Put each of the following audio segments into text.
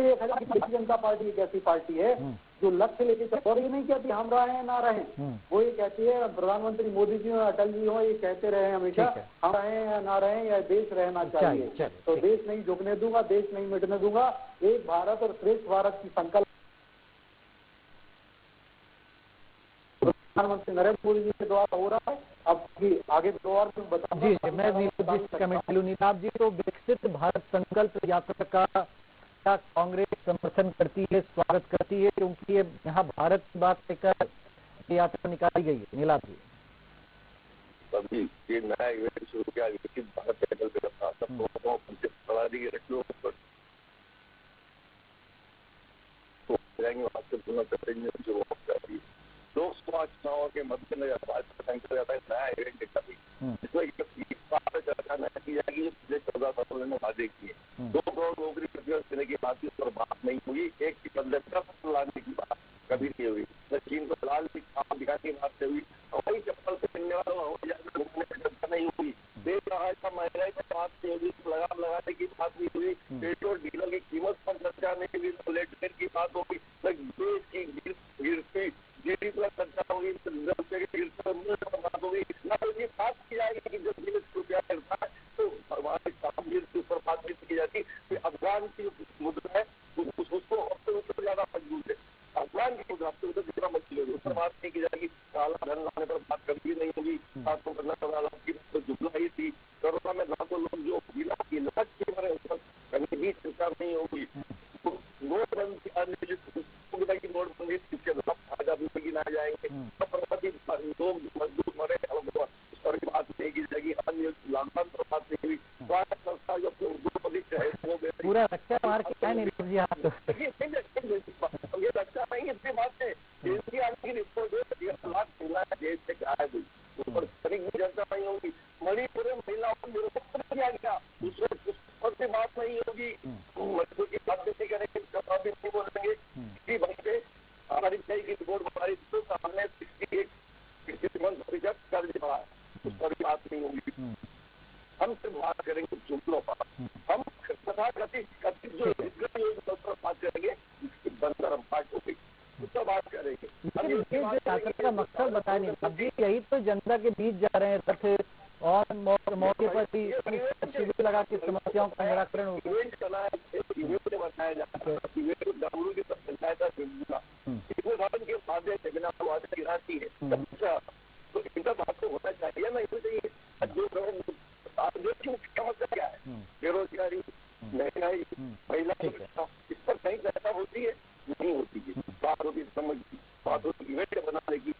ये देखा कि भारतीय जनता पार्टी एक ऐसी पार्टी है जो लक्ष्य लेके चल, और ये नहीं कहती हम रहे ना रहे, वो ये कहती है प्रधानमंत्री मोदी जी हो अटल जी हो ये कहते रहे हमेशा हम रहे या ना रहे या देश रहना चाहिए। तो देश नहीं झुकने दूंगा, देश नहीं मिटने दूंगा। एक भारत और श्रेष्ठ भारत की संकल्प प्रधानमंत्री नरेंद्र मोदी जी के द्वारा हो रहा है। अब आगे दो और बता जी मैं कमेंट लूँ। नीलाभ जी, तो विकसित भारत संकल्प यात्रा का क्या कांग्रेस समर्थन करती है, स्वागत करती है, क्योंकि ये यहाँ भारत की बात लेकर यात्रा निकाली गई है? नीलाभ जी, अभी ये नया इवेंट शुरू किया विकसित भारत संकल्प यात्रा, सबको बढ़ा दी रखियो तो जाएंगे वहां से पुनः करेंगे जो लोकसभा चुनाव के मद्देनजर भारत संकल्प यात्रा नया इवेंट निकाली, जिसमें चर्चा न की जाएगी। पिछले 14 सालों में वादे किए 2 करोड़ नौकरी देने की बात पर बात नहीं हुई, एक की बदले 10 लाने की बात कभी नहीं हुई, न चीन को लाल दिखाने की बात से हुई, हवाई चप्पल पहनने वालों हवाई जहाज में घूमने की चर्चा नहीं हुई, बेसहाय का महंगाई पर बात नहीं हुई, लगाम लगाने की बात नहीं हुई, पेट्रोल डीजल की कीमत पर चर्चा नहीं हुई, लेटमेंट की बात होगी, देश की गिरती जीडी पर चर्चा होगी, बात होगी, न ये बात की जाएगी कि जब रुपया मिलता है तो हमारे कामगिर के ऊपर बातचीत की जाती है। अफगान की मुद्रा है उसको अब तो ज्यादा मजबूत है, अफगान की मुद्रा से जितना मजबूत है उस पर बात नहीं की जाएगी। काला धन लाने पर बात कभी नहीं होगी, खासतौर पर करना की तो जुमला ही थी। कोरोना में लाखों लोग जो बिना इलाज के मरे उस पर कहीं भी चर्चा नहीं होगी। नोटबंदी की नोटबंदी इसके खिलाफ आजादी ना जाएंगे, लोग मजदूर मरे उस पर भी बात नहीं की जाएगी। अन्य लॉकडाउन पर बात नहीं हुई, स्वास्थ्य संस्था जो उद्योगपति है वो पूरा रक्षा मार के क्या नहीं ये रक्षा नहीं इतनी बात है। की रिपोर्ट लाख महिला देश से गायब हुई, उस पर चर्चा नहीं होगी। मणिपुर में महिलाओं को निरुपण किया गया, उस पर भी बात नहीं होगी। मजदूर की बात नहीं करेंगे, भी नहीं बोलेंगे। इसी वक्त हमारी की रिपोर्ट हमारी तो सामने 61% कर्ज बढ़ा है, उस पर भी बात नहीं होगी। हम सिर्फ बात करेंगे जुमलों पर, हम कथित जो योजना पर बात करेंगे, इसकी बंदर पार्ट हो गई उस पर बात करेंगे। का मकसद बताया नहीं अभी, यही तो जनता के बीच जा रहे हैं रथ, और मौके पर भी शिविर लगा के समस्याओं का निराकरण होगा। इवेंट चला है, इवेंट बताया जाता है, इवेंट गाँव की पंचायत के वादे से बिना वादे गिराती है, तो इनका बात तो होना चाहिए ना, इसमें चाहिए जो समस्या क्या है, बेरोजगारी, महंगाई, महिला, इस पर कहीं चर्चा होती है? नहीं होती है। बात होती समझ बात होती इवेंट बनाने की।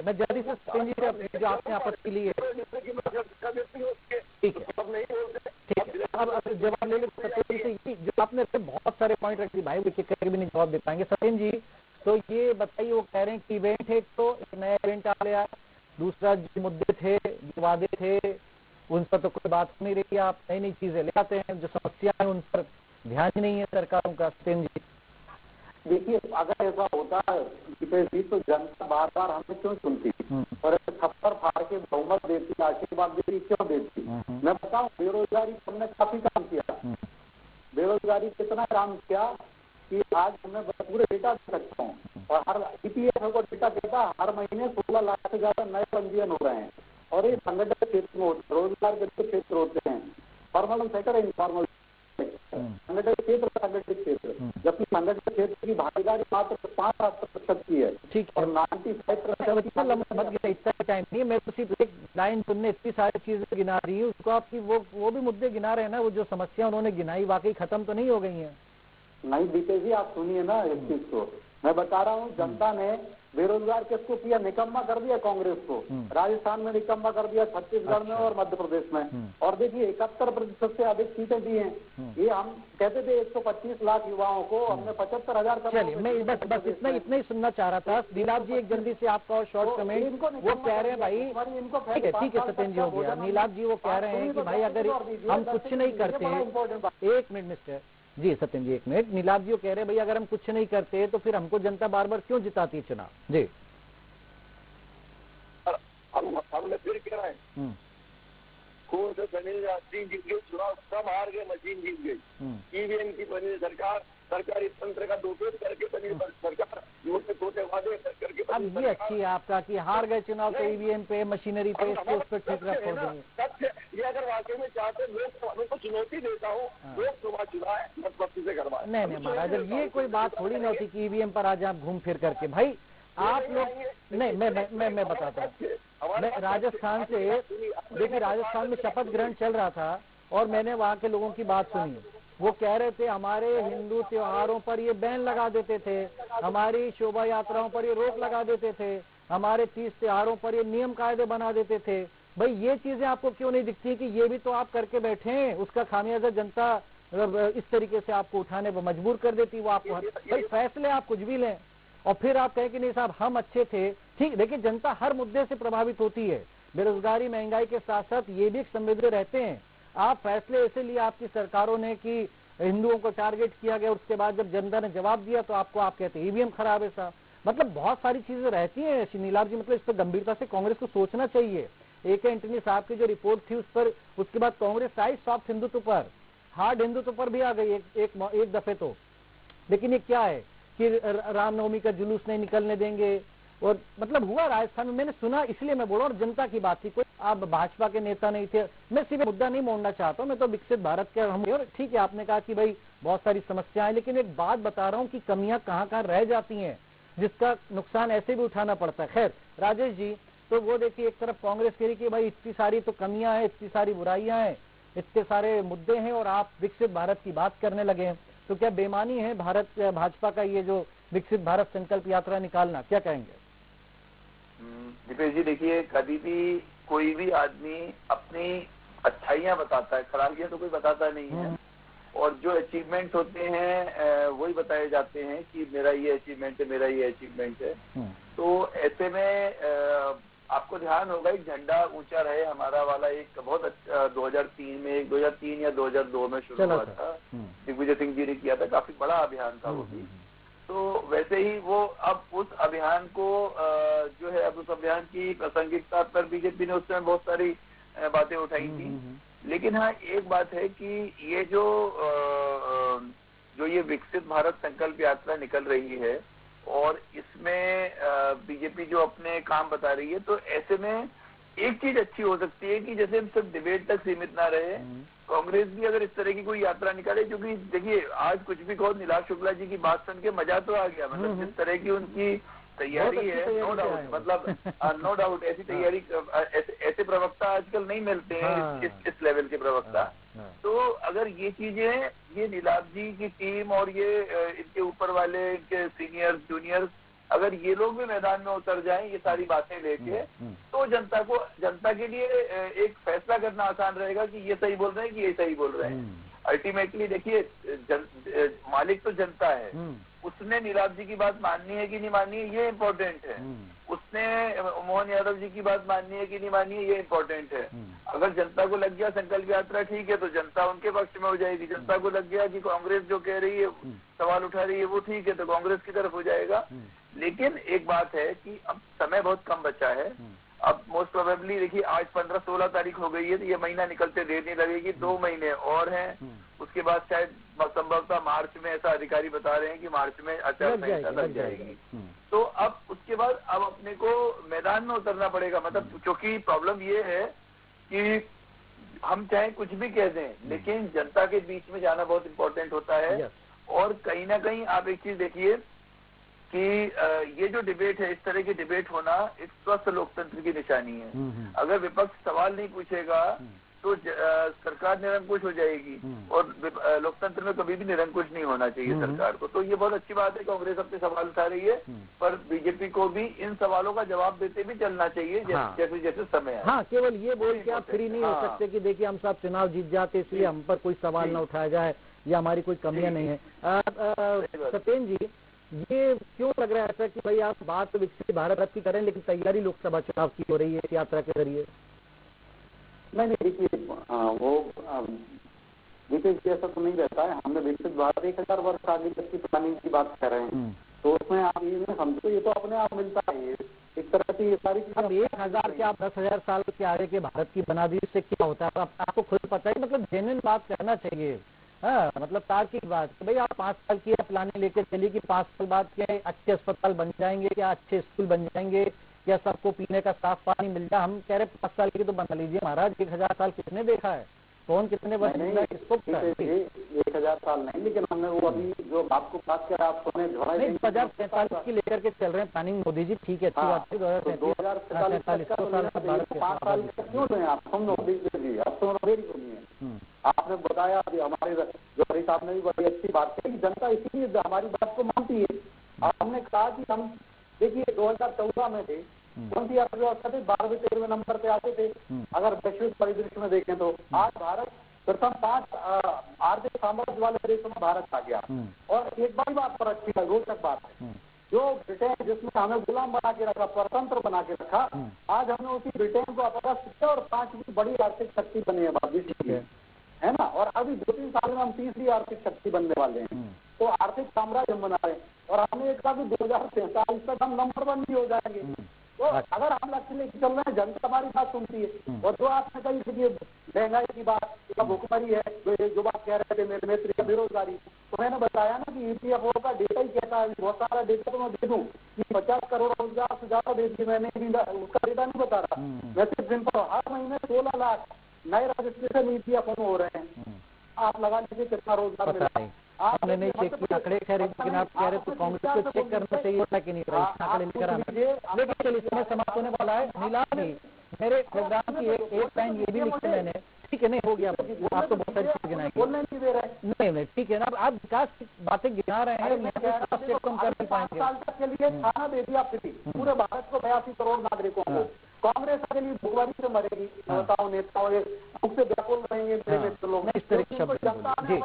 मैं जल्दी से सचिन जी से जो आपने आपत्ति ली है, ठीक है, अब जवाब ले लो सचिन जी से। जो आपने बहुत सारे पॉइंट रख दिए भाई, देखिए कहीं भी नहीं जवाब दे पाएंगे। सचिन जी, तो ये बताइए, वो कह रहे हैं कि इवेंट है तो एक नया इवेंट आ गया, दूसरा जो मुद्दे थे, जो वादे थे, उन पर तो कोई बात नहीं रही, आप नई नई चीजें ले आते हैं, जो समस्या है उन पर ध्यान ही नहीं है सरकारों का। सचिन जी, देखिए अगर ऐसा होता है तो जनता बार बार हमें क्यों सुनती और ऐसे थप्पड़ फाड़ के बहुमत देती, आशीर्वाद देती, क्यों देती? मैं बताऊं, बेरोजगारी हमने काफी काम किया, बेरोजगारी कितना काम किया कि आज मैं पूरे डेटा दे सकता हूँ, और हर ईपीएफओ को डेटा देता, हर महीने 16 लाख से ज्यादा नए पंजीयन हो रहे हैं, और ये संगठित क्षेत्र में होते, रोजगार के क्षेत्र होते हैं, फॉर्मल सेक्टर, इनफॉर्मल संगठित क्षेत्र, संगठित क्षेत्र, जबकि संगठित क्षेत्र की भागीदारी मात्र 5% की है, ठीक है, और 95% इतना टाइम नहीं, मैं तो सिर्फ एक लाइन सुनने इतनी सारी चीजें गिना रही हूँ, उसको आपकी वो भी मुद्दे गिना रहे हैं ना, वो जो समस्या उन्होंने गिनाई वाकई खत्म तो नहीं हो गई है? नहीं बीते जी, आप सुनिए ना इस चीज को, मैं बता रहा हूँ, जनता ने बेरोजगार किसको किया? निकम्मा कर दिया कांग्रेस को, राजस्थान में निकम्मा कर दिया, छत्तीसगढ़ में और मध्य प्रदेश में, और देखिए 71% से अधिक सीटें दी हैं। ये हम कहते थे 125 लाख युवाओं को, हमने 75,000 कर। चलिए, मैं बस इतना ही सुनना चाह रहा था। नीलाभ जी, एक जल्दी से आपका और शॉर्ट कमेंट। वो कह रहे हैं भाई, ठीक है सचिन जी, हो गया। नीलाभ जी वो कह रहे हैं कि भाई अगर हम कुछ नहीं करते, एक मिनट मिस्टर जी, सत्यन जी एक मिनट, नीलाभ जी कह रहे हैं भाई अगर हम कुछ नहीं करते तो फिर हमको जनता बार बार क्यों जिताती है चुनाव? जी, हमने फिर कह रहे हैं खून से सनी राष्ट्रीय जीत गई चुनाव, सब हार गए, मशीन जीत गई। ईवीएम की बनी सरकार, सरकारी तंत्र का दोषोध करके बनी सरकार, छोटे छोटे वादे करके। अब ये अच्छी है आपका कि हार गए चुनाव तो ईवीएम पे, मशीनरी पे, इस पे, उस पे ठीक रख देंगे। ये अगर वाकई में चाहते लोग को चुनौती देता हूँ, लोकसभा चुनाव मतपत्ति से करवाए। नहीं महाराज, ये कोई बात थोड़ी ना होती कि ईवीएम पर आज आप घूम फिर करके। भाई आप लोग नहीं, मैं बताता हूँ। मैं राजस्थान से, देखिए राजस्थान में शपथ ग्रहण चल रहा था और मैंने वहाँ के लोगों की बात सुनी। वो कह रहे थे हमारे हिंदू त्योहारों पर ये बैन लगा देते थे, हमारी शोभा यात्राओं पर ये रोक लगा देते थे, हमारे 30 त्योहारों पर ये नियम कायदे बना देते थे। भाई ये चीजें आपको क्यों नहीं दिखती कि ये भी तो आप करके बैठे हैं, उसका खामियाजा जनता इस तरीके से आपको उठाने पर मजबूर कर देती। वो आपको भाई फैसले आप कुछ भी लें और फिर आप कहें कि नहीं साहब हम अच्छे थे। ठीक, देखिए जनता हर मुद्दे से प्रभावित होती है, बेरोजगारी महंगाई के साथ साथ ये भी एक संवेदनशील रहते हैं। आप फैसले ऐसे लिए आपकी सरकारों ने कि हिंदुओं को टारगेट किया गया, उसके बाद जब जनता ने जवाब दिया तो आपको आप कहते हैं ईवीएम खराब है साहब। मतलब बहुत सारी चीजें रहती हैं नीलाभ जी, मतलब इस पर गंभीरता से कांग्रेस को सोचना चाहिए। AK एंटनी साहब की जो रिपोर्ट थी उस पर, उसके बाद कांग्रेस आई सॉफ्ट हिंदुत्व पर, हार्ड हिंदुत्व पर भी आ गई एक दफे तो। लेकिन ये क्या है कि रामनवमी का जुलूस नहीं निकलने देंगे, और मतलब हुआ राजस्थान में, मैंने सुना, इसलिए मैं बोल रहा हूँ। और जनता की बात थी, कोई आप भाजपा के नेता नहीं थे। मैं सिर्फ मुद्दा नहीं मोड़ना चाहता हूँ, मैं तो विकसित भारत के हम। ठीक है, आपने कहा कि भाई बहुत सारी समस्याएं, लेकिन एक बात बता रहा हूँ कि कमियां कहाँ कहाँ रह जाती हैं, जिसका नुकसान ऐसे भी उठाना पड़ता है। खैर राजेश जी, तो वो देखिए एक तरफ कांग्रेस कह रही कि भाई इतनी सारी तो कमियां हैं, इतनी सारी बुराइयां हैं, इतने सारे मुद्दे हैं, और आप विकसित भारत की बात करने लगे हैं। तो क्या बेमानी है भाजपा का ये जो विकसित भारत संकल्प यात्रा निकालना, क्या कहेंगे? दीपेश जी देखिए, कभी भी कोई भी आदमी अपनी अच्छाइयां बताता है, खराबियां तो कोई बताता नहीं है। और जो अचीवमेंट होते हैं वही बताए जाते हैं कि मेरा ये अचीवमेंट है, मेरा ये अचीवमेंट है। तो ऐसे में आपको ध्यान होगा एक झंडा ऊंचा रहे हमारा वाला एक बहुत 2003 में, 2003 या 2002 में शुरू हुआ था, दिग्विजय सिंह जी ने किया था, काफी बड़ा अभियान था वो भी। तो वैसे ही वो अब उस अभियान को जो है, अब उस अभियान की प्रासंगिकता पर बीजेपी ने उस समय बहुत सारी बातें उठाई थी। लेकिन हाँ, एक बात है कि ये जो ये विकसित भारत संकल्प यात्रा निकल रही है और इसमें बीजेपी जो अपने काम बता रही है, तो ऐसे में एक चीज अच्छी हो सकती है कि जैसे हम सिर्फ डिबेट तक सीमित ना रहे, कांग्रेस भी अगर इस तरह की कोई यात्रा निकाले, क्योंकि देखिए आज कुछ भी कहो, नीलाभ शुक्ला जी की बात सुन के मजा तो आ गया। मतलब जिस तरह की उनकी तैयारी है, नो डाउट, मतलब नो डाउट ऐसी तैयारी, ऐसे प्रवक्ता आजकल नहीं मिलते हैं इस लेवल के प्रवक्ता। तो अगर ये चीजें, ये नीलाभ जी की टीम और ये इनके ऊपर वाले इनके सीनियर्स जूनियर्स, अगर ये लोग भी मैदान में उतर जाएं ये सारी बातें लेके, तो जनता के लिए एक फैसला करना आसान रहेगा कि ये सही बोल रहे हैं कि ये सही बोल रहे हैं। अल्टीमेटली देखिए, मालिक तो जनता है, उसने नीलाभ जी की बात माननी है कि नहीं माननी है ये इम्पोर्टेंट है, उसने मोहन यादव जी की बात माननी है कि नहीं माननी है ये इम्पोर्टेंट है। अगर जनता को लग गया संकल्प यात्रा ठीक है तो जनता उनके पक्ष में हो जाएगी, जनता को लग गया कि कांग्रेस जो कह रही है, सवाल उठा रही है वो ठीक है, तो कांग्रेस की तरफ हो जाएगा। लेकिन एक बात है कि अब समय बहुत कम बचा है। अब मोस्ट प्रोबेबली देखिए आज 15-16 तारीख हो गई है, तो ये महीना निकलते देर नहीं लगेगी, 2 महीने और हैं। उसके बाद शायद संभवतः मार्च में, ऐसा अधिकारी बता रहे हैं कि मार्च में आचार संहिता लग जाएगी। तो अब उसके बाद अब अपने को मैदान में उतरना पड़ेगा। मतलब क्योंकि प्रॉब्लम ये है कि हम चाहे कुछ भी कह दें, लेकिन जनता के बीच में जाना बहुत इंपॉर्टेंट होता है। और कहीं ना कहीं आप एक चीज देखिए कि ये जो डिबेट है, इस तरह की डिबेट होना एक स्वस्थ लोकतंत्र की निशानी है। अगर विपक्ष सवाल नहीं पूछेगा तो सरकार निरंकुश हो जाएगी, और लोकतंत्र में कभी भी निरंकुश नहीं होना चाहिए सरकार को। तो ये बहुत अच्छी बात है, कांग्रेस अपने सवाल उठा रही है, पर बीजेपी को भी इन सवालों का जवाब देते भी चलना चाहिए जैसे जैसे समय है। हाँ, केवल ये बोल के आप फ्री नहीं हो सकते कि देखिए हम सब चुनाव जीत जाते इसलिए हम पर कोई सवाल न उठाया जाए या हमारी कोई कमियां नहीं है। सत्येंद्र जी, ये क्यों लग रहा है ऐसा कि भाई आप बात तो विकसित भारत की करें लेकिन तैयारी लोकसभा चुनाव की हो रही है इस यात्रा के जरिए? नहीं देखिए, वो देखिए ऐसा तो नहीं रहता है। हमने विकसित भारत 1000 वर्ष आगे तक की प्लानिंग की बात कर रहे हैं, तो उसमें आप ये नहीं समझो, ये तो अपने आप मिलता है, एक तरह से ये सारी अब 1000 के आप 10,000 साल के आगे के भारत की बना दी, इससे क्या होता है आपको खुद पता है। मतलब जेन्युइन बात कहना चाहिए, हाँ, मतलब तार्किक बात कि भाई आप 5 साल की प्लानिंग लेके चलिए कि 5 साल बाद क्या अच्छे अस्पताल बन जाएंगे, क्या अच्छे स्कूल बन जाएंगे, या सबको पीने का साफ पानी मिल जाए। हम कह रहे 5 साल की तो बना लीजिए महाराज, 1000 साल किसने देखा है, कौन कितने वर्ष जिंदा है, किसको पता है? 1000 साल नहीं, लेकिन हमने वो अभी जो आपको बात कर आप सुने 2043 की लेकर के चल रहे हैं प्लानिंग मोदी जी, ठीक है, अच्छी बात है। 2043 को भारत 5 साल क्यों दें आप, हम नौकरी दे दी, अब तो नौकरी सुनिए। आपने बताया अभी हमारे जौहरी साहब ने भी बड़ी अच्छी बात कही, जनता इसीलिए हमारी बात को मानती है। हमने कहा कि हम देखिए 2014 में थे, कौन सी अर्थव्यवस्था थे, 12वें 13वें नंबर पे आते थे अगर वैश्विक परिदृश्य में देखें तो। आज भारत प्रथम 5 आर्थिक साम्राज्य वाले देशों में भारत आ गया। और एक बड़ी बात पर अच्छी रोचक बात है, जो ब्रिटेन जिसने हमें गुलाम बना के रखा, स्वतंत्र बना के रखा, आज हमने उसी ब्रिटेन को अपराध किया और 5वीं बड़ी आर्थिक शक्ति बनी है भविष्य, है ना। और अभी 2-3 साल में हम 3री आर्थिक शक्ति बनने वाले हैं। तो आर्थिक साम्राज्य हम बना रहे हैं और हमने एक कहा कि 2043 तक हम नंबर 1 भी हो जाएंगे। तो अगर हम लक्ष्य लेके चल रहे हैं, जनता हमारी बात सुनती है। और जो आपने कही देखिए महंगाई की बात, भुखमरी है, जो बात कह रहे थे मेरे मित्र, बेरोजगारी, तो मैंने बताया ना कि EPFO का डेटा ही कहता है, बहुत सारा डेटा तो मैं दे दूं कि 50 करोड़ रोजगार से ज्यादा दे दिए, मैंने उसका डेटा नहीं बता रहा। मैं सिर्फ सिंपल हर महीने 16 लाख नए रजिस्ट्रेशन EPFO में हो रहे हैं। आप लगा लीजिए कितना रोजगार मिला है। आपने नहीं चेक किया आंकड़े, खैर लेकिन आप कह रहे तो कांग्रेस को चेक करना चाहिए था कि नहीं आंकड़े लेकर आना। लेकिन चलिए समय समाप्त होने वाला है। नीलाम जी, मेरे प्रोग्राम की एक टाइम ये भी लिखी मैंने, ठीक है, नहीं हो गया, आप तो बहुत सारी चीज गिनाएंगे, नहीं ठीक है ना, आप विकास की बातें गिना रहे हैं, कम कर नहीं पाएंगे। 5 साल तक के लिए खाना दे दिया फ्री पूरे भारत को, 82 करोड़ नागरिकों को। कांग्रेस के लिए भुखमरी से मरेगी, नेताओं उससे व्याकुल रहेंगे लोग। इस तरह की शब्द जी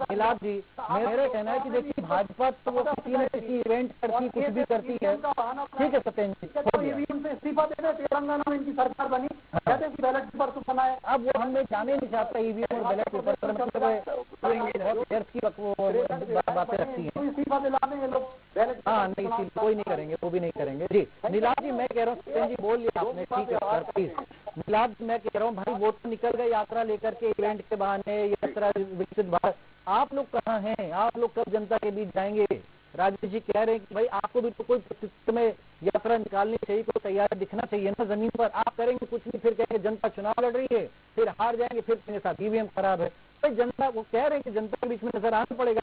मिलाप जी, मेरा कहना है कि देखिए भाजपा तो वो किसी न किसी इवेंट करती, कुछ भी करती है, ठीक है सत्येंद्र जी, ईवीएम से इस्तीफा देने तेलंगाना में इनकी सरकार बनी, कहते हैं कि बैलेट पेपर तो बनाए। अब वो हमें जाने नहीं चाहता ईवीएम और बैलेट पेपर पर, मतलब बहुत देर की बातें रखती है। इस्तीफा दिलाने लोग बैलेट, हाँ नहीं, कोई नहीं करेंगे, वो भी नहीं करेंगे। जी नीलाप जी, मैं कह रहा हूँ सत्येंद्र जी बोल लिया आपने, ठीक है सर प्लीज। नीलाप मैं कह रहा हूँ भाई, वोट निकल गए यात्रा लेकर के, इवेंट के बहाने, यात्रा विकसित भारत, आप लोग कहाँ हैं, आप लोग कब जनता के बीच जाएंगे? राजेश जी कह रहे हैं कि भाई आपको भी तो कोई प्रतिष्ठित में यात्रा निकालनी चाहिए, कोई तैयारी दिखना चाहिए ना जमीन पर। आप करेंगे कुछ नहीं, फिर कहेंगे जनता चुनाव लड़ रही है, फिर हार जाएंगे, फिर मेरे साथ ईवीएम खराब है। भाई जनता को कह रहे हैं कि जनता के बीच में नजर आना पड़ेगा।